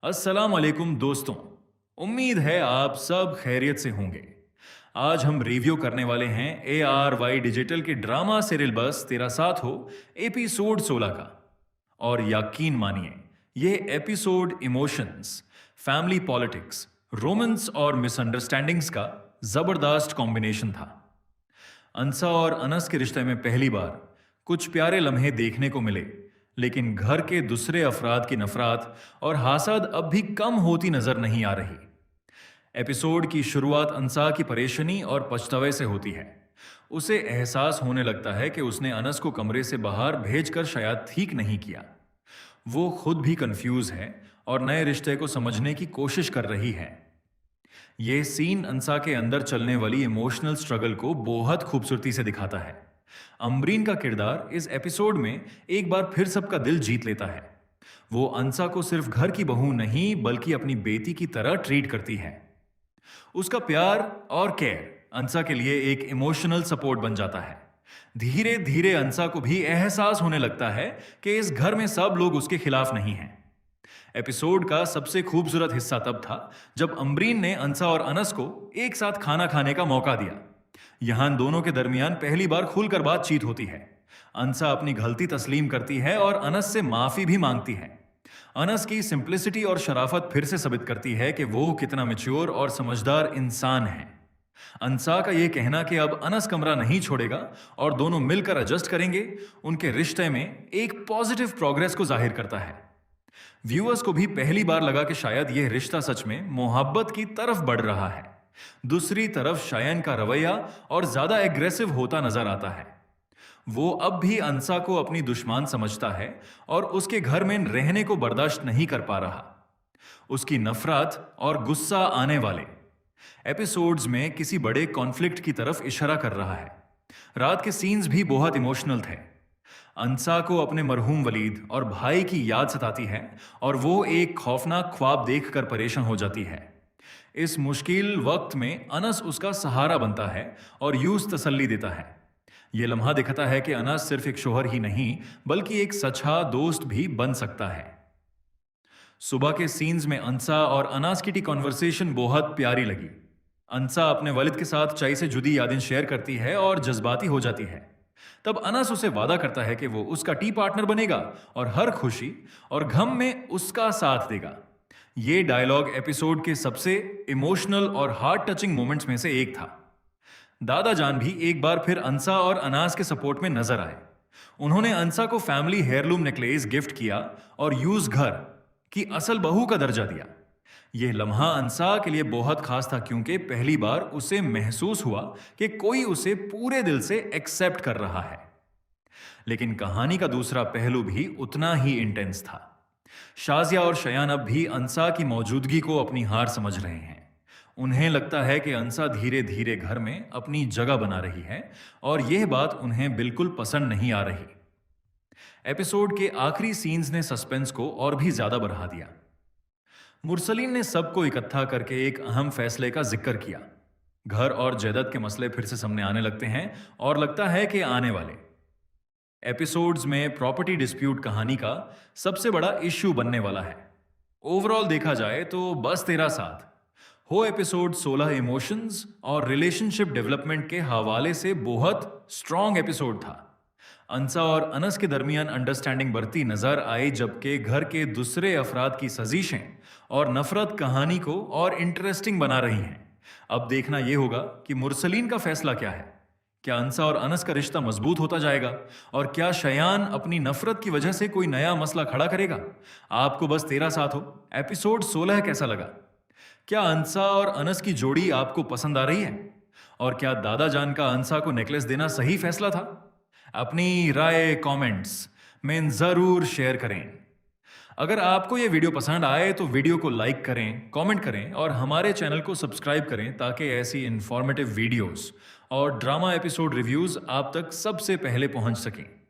अस्सलाम वालेकुम दोस्तों। उम्मीद है आप सब खैरियत से होंगे। आज हम रिव्यू करने वाले हैं ARY डिजिटल के ड्रामा सीरियल बस तेरा साथ हो एपिसोड 16 का। और यकीन मानिए, ये episode emotions, family politics, romance और मिसअंडरस्टैंडिंग्स का जबरदस्त कॉम्बिनेशन था। अंसा और अनस के रिश्ते में पहली बार कुछ प्यारे लम्हे देखने को मिले, लेकिन घर के दूसरे अफराद की नफरत और हासद अब भी कम होती नजर नहीं आ रही। एपिसोड की शुरुआत अंसा की परेशानी और पछतावे से होती है। उसे एहसास होने लगता है कि उसने अनस को कमरे से बाहर भेजकर शायद ठीक नहीं किया। वो खुद भी कंफ्यूज है और नए रिश्ते को समझने की कोशिश कर रही है। यह सीन अंसा के अंदर चलने वाली इमोशनल स्ट्रगल को बहुत खूबसूरती से दिखाता है। अम्बरीन का किरदार इस एपिसोड में एक बार फिर सबका दिल जीत लेता है। वो अंसा को सिर्फ घर की बहू नहीं बल्कि अपनी बेटी की तरह ट्रीट करती है। उसका प्यार और केयर अंसा के लिए एक इमोशनल सपोर्ट बन जाता है। धीरे धीरे अंसा को भी एहसास होने लगता है कि इस घर में सब लोग उसके खिलाफ नहीं हैं। एपिसोड का सबसे खूबसूरत हिस्सा तब था जब अम्बरीन ने अंसा और अनस को एक साथ खाना खाने का मौका दिया। यहां दोनों के दरमियान पहली बार खुलकर बातचीत होती है। अंसा अपनी गलती तस्लीम करती है और अनस से माफी भी मांगती है। अनस की सिंप्लिसिटी और शराफत फिर से साबित करती है कि वो कितना मैच्योर और समझदार इंसान है। अंसा का यह कहना कि अब अनस कमरा नहीं छोड़ेगा और दोनों मिलकर एडजस्ट करेंगे, उनके रिश्ते में एक पॉजिटिव प्रोग्रेस को जाहिर करता है। व्यूअर्स को भी पहली बार लगा कि शायद यह रिश्ता सच में मोहब्बत की तरफ बढ़ रहा है। दूसरी तरफ शायन का रवैया और ज्यादा एग्रेसिव होता नजर आता है। वो अब भी अंसा को अपनी दुश्मन समझता है और उसके घर में रहने को बर्दाश्त नहीं कर पा रहा। उसकी नफरत और गुस्सा आने वाले एपिसोड्स में किसी बड़े कॉन्फ्लिक्ट की तरफ इशारा कर रहा है। रात के सीन्स भी बहुत इमोशनल थे। अंसा को अपने मरहूम वलीद और भाई की याद सताती है और वो एक खौफनाक ख्वाब देखकर परेशान हो जाती है। इस मुश्किल वक्त में अनस उसका सहारा बनता है और यूस तसल्ली देता है। यह लम्हा दिखाता है कि अनस सिर्फ एक शोहर ही नहीं बल्कि एक सच्चा दोस्त भी बन सकता है। सुबह के सीन्स में अंसा और अनस की कॉन्वर्सेशन बहुत प्यारी लगी। अंसा अपने वालिद के साथ चाय से जुड़ी यादें शेयर करती है और जज्बाती हो जाती है। तब अनस उसे वादा करता है कि वो उसका टी पार्टनर बनेगा और हर खुशी और गम में उसका साथ देगा। ये डायलॉग एपिसोड के सबसे इमोशनल और हार्ट टचिंग मोमेंट्स में से एक था। दादा जान भी एक बार फिर अंसा और अनास के सपोर्ट में नजर आए। उन्होंने अंसा को फैमिली हेयरलूम नेकलेस गिफ्ट किया और यूज घर की असल बहू का दर्जा दिया। यह लम्हा अंसा के लिए बहुत खास था क्योंकि पहली बार उसे महसूस हुआ कि कोई उसे पूरे दिल से एक्सेप्ट कर रहा है। लेकिन कहानी का दूसरा पहलू भी उतना ही इंटेंस था। शाजिया और शयान अब भी अंसा की मौजूदगी को अपनी हार समझ रहे हैं। उन्हें लगता है कि अंसा धीरे धीरे घर में अपनी जगह बना रही है और यह बात उन्हें बिल्कुल पसंद नहीं आ रही। एपिसोड के आखिरी सीन्स ने सस्पेंस को और भी ज्यादा बढ़ा दिया। मुरसलीन ने सबको इकट्ठा करके एक अहम फैसले का जिक्र किया। घर और जायदाद के मसले फिर से सामने आने लगते हैं और लगता है कि आने वाले एपिसोड्स में प्रॉपर्टी डिस्प्यूट कहानी का सबसे बड़ा इश्यू बनने वाला है। ओवरऑल देखा जाए तो बस तेरा साथ हो एपिसोड 16 इमोशंस और रिलेशनशिप डेवलपमेंट के हवाले से बहुत स्ट्रॉन्ग एपिसोड था। अंसा और अनस के दरमियान अंडरस्टैंडिंग बढ़ती नजर आई, जबकि घर के दूसरे अफराद की सजीशें और नफरत कहानी को और इंटरेस्टिंग बना रही हैं। अब देखना यह होगा कि मुरसलीन का फैसला क्या है। क्या अंसा और अनस का रिश्ता मजबूत होता जाएगा और क्या शयान अपनी नफरत की वजह से कोई नया मसला खड़ा करेगा। आपको बस तेरा साथ हो एपिसोड 16 कैसा लगा? क्या अंसा और अनस की जोड़ी आपको पसंद आ रही है? और क्या दादा जान का अंसा को नेकलेस देना सही फैसला था? अपनी राय कमेंट्स में जरूर शेयर करें। अगर आपको यह वीडियो पसंद आए तो वीडियो को लाइक करें, कमेंट करें और हमारे चैनल को सब्सक्राइब करें ताकि ऐसी इंफॉर्मेटिव वीडियोस और ड्रामा एपिसोड रिव्यूज आप तक सबसे पहले पहुंच सकें।